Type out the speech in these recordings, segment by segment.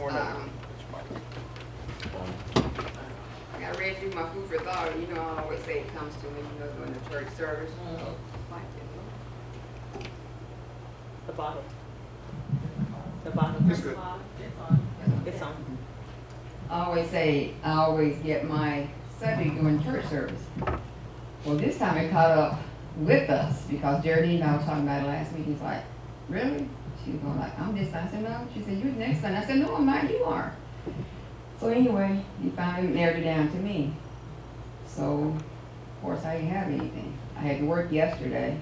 I read through my food for thought. You know, I always say it comes to me, during the church service. Like it. The bottle. The bottle. It's good. It's on. I always get my subject during church service. Well, this time it caught up with us because Geraldine and I was talking about it last week. He's like, really? She was going like, I'm this. I said, no. She said, you're the next son. I said, no, I'm not. You are. So anyway, he finally narrowed it down to me. So, of course, I didn't have anything. I had to work yesterday,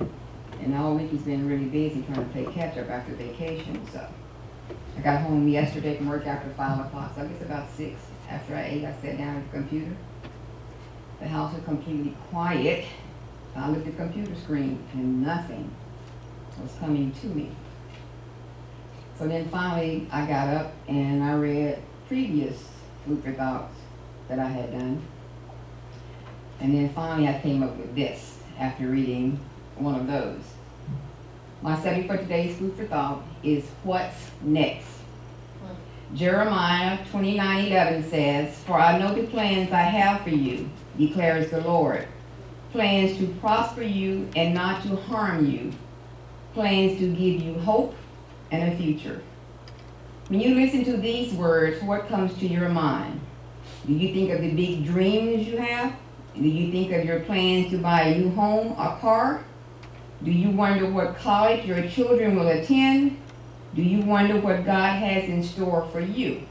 and all week he's been really busy trying to play catch up after vacation. So I got home yesterday from work after 5 o'clock. So I guess about 6 after I ate, I sat down at the computer. The house was completely quiet. I looked at the computer screen, and nothing was coming to me. So then finally, I got up and I read previous food for thoughts that I had done. And then finally I came up with this after reading one of those. My subject for today's food for thought is what's next. Jeremiah 29:11 says, for I know the plans I have for you, declares the Lord. Plans to prosper you and not to harm you. Plans to give you hope and a future. When you listen to these words, what comes to your mind? Do you think of the big dreams you have? Do you think of your plans to buy a new home or car? Do you wonder what college your children will attend? Do you wonder what God has in store for you?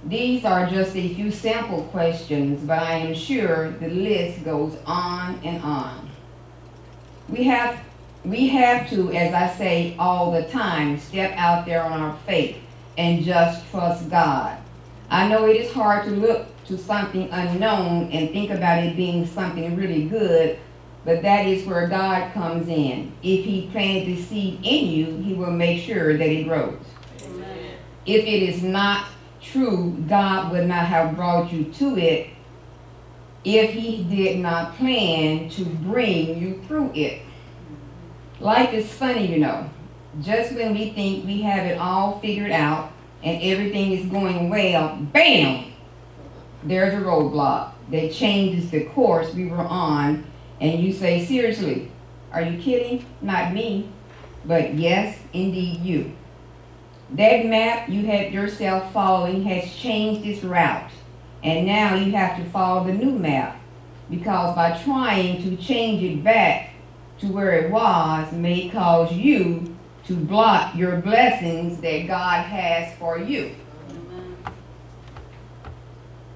These are just a few sample questions, but I am sure the list goes on and on. We have to, as I say all the time, step out there on our faith and just trust God. I know it is hard to look to something unknown and think about it being something really good, but that is where God comes in. If He planted the seed in you, He will make sure that it grows. Amen. If it is not true, God would not have brought you to it if He did not plan to bring you through it. Life is funny, Just when we think we have it all figured out and everything is going well, bam! There's a roadblock that changes the course we were on, and you say, seriously, are you kidding? Not me, but yes, indeed you. That map you had yourself following has changed its route, and now you have to follow the new map, because by trying to change it back to where it was may cause you to block your blessings that God has for you. Amen.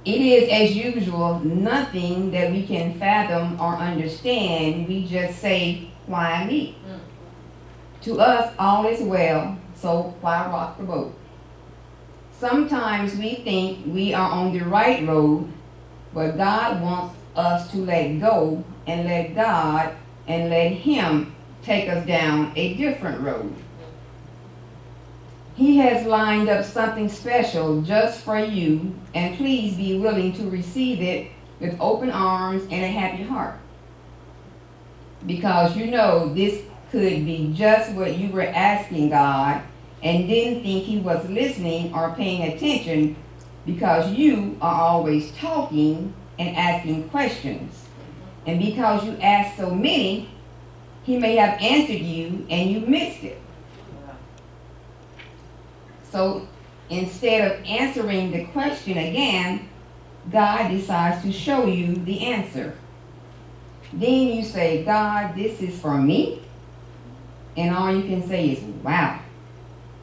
It is, as usual, nothing that we can fathom or understand. We just say, why me? To us, all is well, so why rock the boat? Sometimes we think we are on the right road, but God wants us to let go and let God and let Him take us down a different road. He has lined up something special just for you, and please be willing to receive it with open arms and a happy heart. Because this could be just what you were asking God and didn't think He was listening or paying attention, because you are always talking and asking questions. And because you asked so many, He may have answered you and you missed it. So instead of answering the question again, God decides to show you the answer. Then you say, God, this is for me? And all you can say is, wow.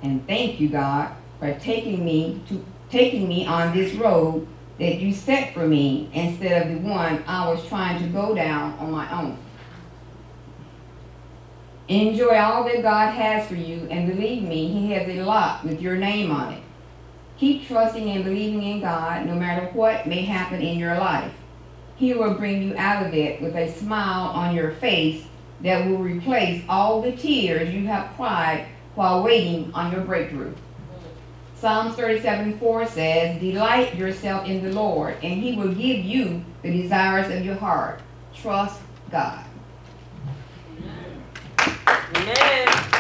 And thank you, God, for taking me on this road that you set for me instead of the one I was trying to go down on my own. Enjoy all that God has for you, and believe me, He has a lot with your name on it. Keep trusting and believing in God no matter what may happen in your life. He will bring you out of it with a smile on your face that will replace all the tears you have cried while waiting on your breakthrough. Psalms 37:4 says, delight yourself in the Lord, and He will give you the desires of your heart. Trust God. Amen.